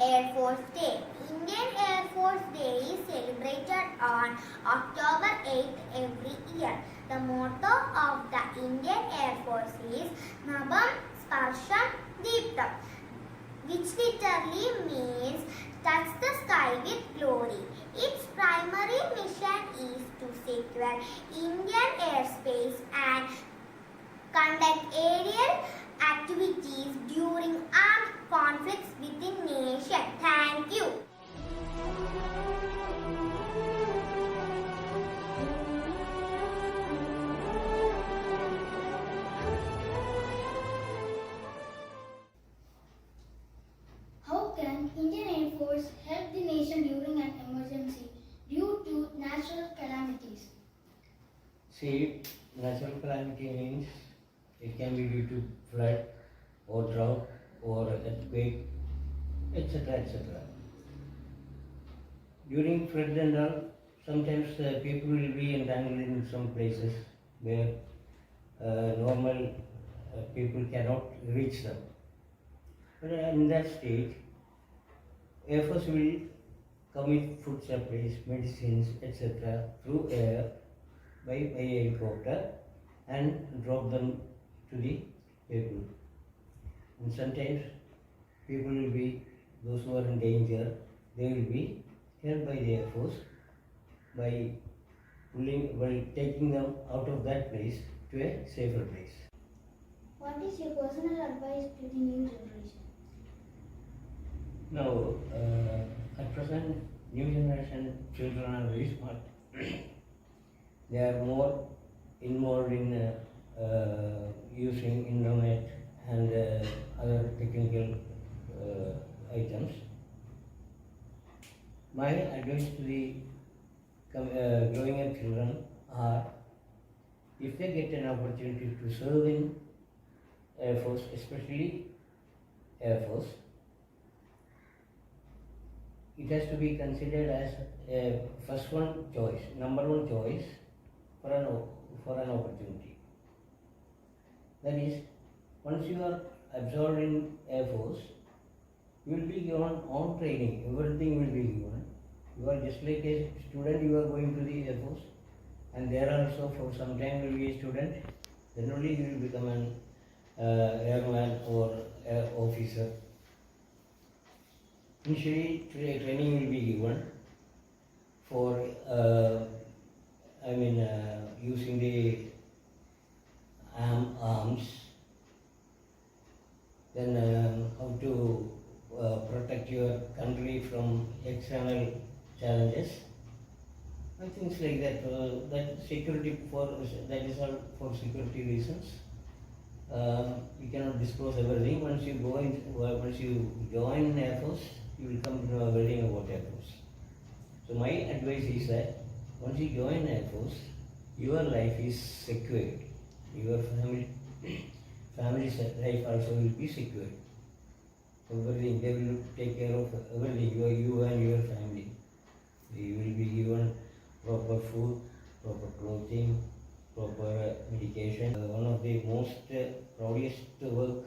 Air Force Day. Indian Air Force Day is celebrated on October 8th every year. The motto of the Indian Air Force is Nabam Sparsham Deeptam, which literally means touch the sky with glory. Its primary mission is to secure Indian airspace and conduct aerial activities during armed conflicts within nation. Thank you. How can Indian Air Force help the nation during an emergency due to natural calamities? See, natural calamity means it can be due to flood or drought or earthquake, etc. etc. During flood and all, sometimes people will be entangled in some places where normal people cannot reach them. But in that stage, Air Force will come with food supplies, medicines, etc. through air by helicopter and drop them to the people. And sometimes people will be, those who are in danger, they will be helped by the Air Force by taking them out of that place to a safer place. What is your personal advice to the new generation? Now, at present, new generation children are very smart. They are more involved in using internet and other technical items. My advice to the growing up children are, if they get an opportunity to serve in Air Force, especially Air Force, it has to be considered as a number one choice for an opportunity. That is, once you are absorbed in Air Force, you will be given on training, everything will be given. You are just like a student, you are going to the Air Force, and there also for some time you will be a student, then only you will become an airman or air officer. Initially, training will be given for using the arms, then how to protect your country from external challenges and things like that. That is all for security reasons. You cannot disclose everything. Once you join Air Force, you will come to know everything about Air Force. So my advice is that once you join Air Force, your life is secured. Your family's life also will be secured. Everything, they will take care of everything, you and your family. You will be given proper food, proper clothing, proper medication. One of the most proudest work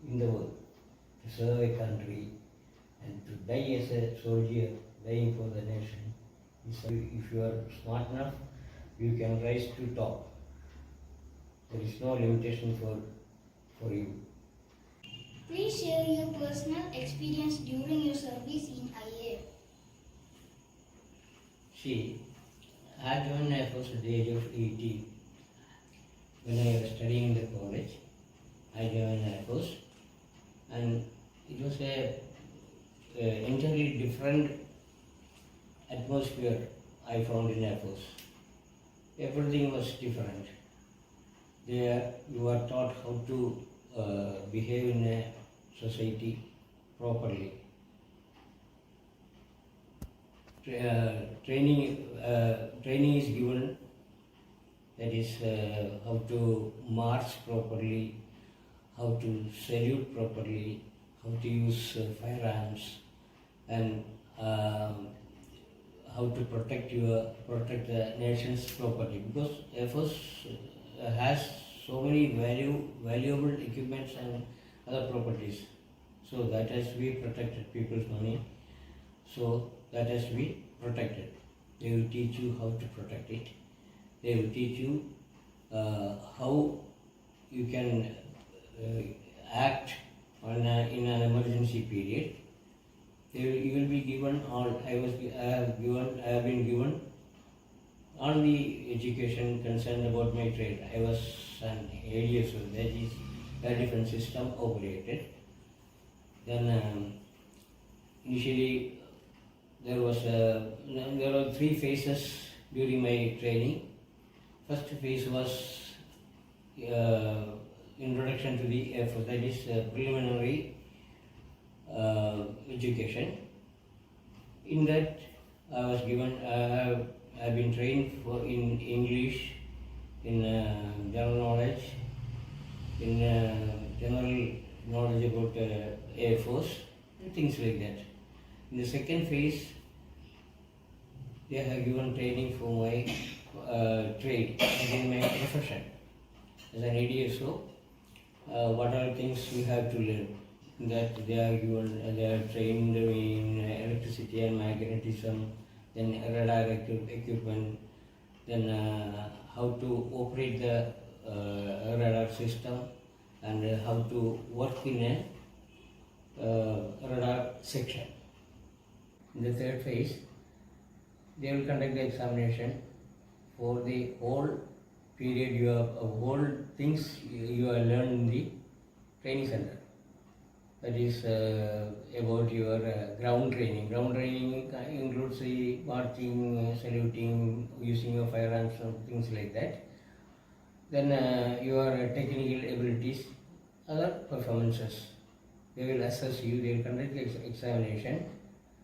in the world, to serve a country and to die as a soldier, dying for the nation. If you are smart enough, you can rise to top. There is no limitation for you. Please share your personal experience during your service in IA. See, I joined Air Force at the age of 18. When I was studying in the college, I joined Air Force, and it was a entirely different atmosphere I found in Air Force. Everything was different. There you are taught how to behave in a society properly. Training is given, that is how to march properly, how to salute properly, how to use firearms, and how to protect the nation's property, because Air Force has so many valuable equipments and other properties. So that has to be protected, people's money. So that has to be protected. They will teach you how to protect it. They will teach you how you can act in an emergency period. You will be given all. I have been given all the education concerned about my trade. I was an ADSO, that is a different system operated. Then initially there were 3 phases during my training. First phase was introduction to the Airforce, that is preliminary education. In that I was given, I've been trained in English, in general knowledge, in general knowledge about Airforce, and things like that. In the second phase, they have given training for my trade, in my profession. As an ADSO, what are things we have to learn? That they are given, they are trained in electricity and magnetism, then radar equipment, then how to operate the radar system, and how to work in a radar section. In the third phase, they will conduct the examination for the whole period whole things you have learned in the training center. That is about your ground training. Ground training includes the marching, saluting, using of firearms and things like that. Then your technical abilities, other performances. They will assess you, they will conduct the examination,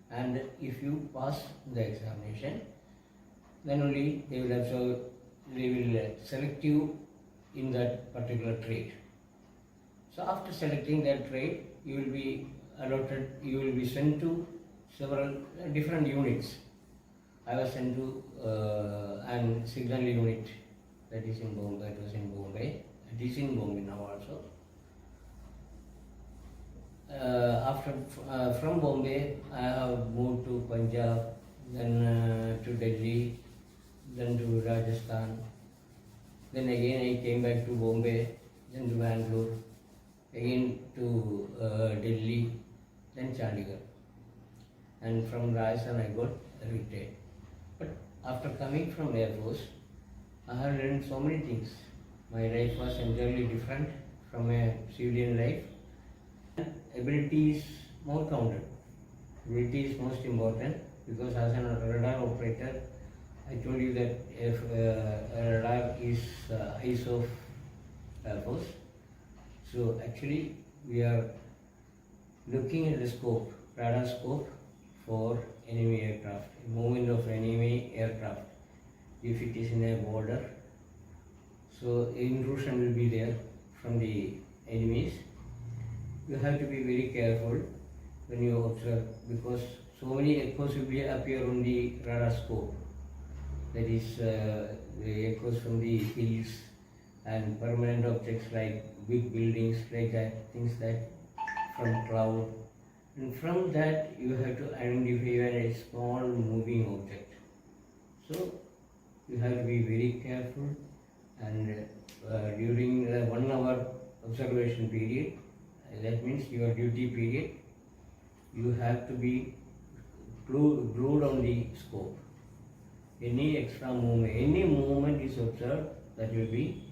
and if you pass the examination, then only they will select you in that particular trade. So after selecting that trade, you will be allotted, you will be sent to several different units. I was sent to an signal unit that is in Bombay. It was in Bombay. It is in Bombay now also. From Bombay, I have moved to Punjab, then to Delhi, then to Rajasthan. Then again I came back to Bombay, then to Bangalore, again to Delhi, then Chandigarh. And from Rajasthan I got retired. But after coming from Airforce, I have learned so many things. My life was entirely different from a civilian life. Ability is more counted. Ability is most important, because as a radar operator, I told you that if radar is eyes of Airforce. So actually we are looking at the scope, radar scope for enemy aircraft, movement of enemy aircraft. If it is in a border, so intrusion will be there from the enemies. You have to be very careful when you observe, because so many echoes will appear on the radar scope. That is the echoes from the hills and permanent objects like big buildings, like that, things that from cloud. And from that you have to identify a small moving object. So you have to be very careful, and during the 1 hour observation period, that means your duty period, you have to be glued on the scope. Any extra movement, any movement is observed, that will be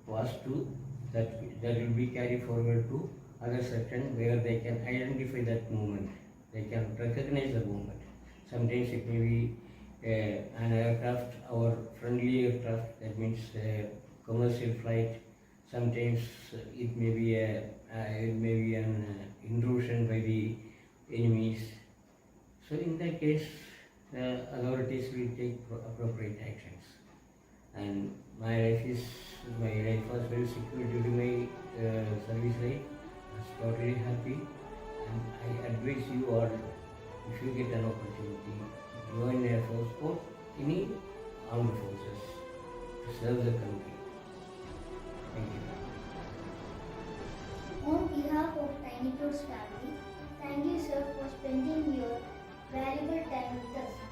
passed to, that will be carried forward to other section where they can identify that movement. They can recognize the movement. Sometimes it may be an aircraft, our friendly aircraft, that means commercial flight. Sometimes it may be an intrusion by the enemies. So in that case, the authorities will take appropriate actions. And my life was very secure during my service life. I was totally happy, and I advise you all, if you get an opportunity, join Airforce or any armed forces to serve the country. Thank you. On behalf of Tiny Tots family, Thank you, sir, for spending your valuable time with us.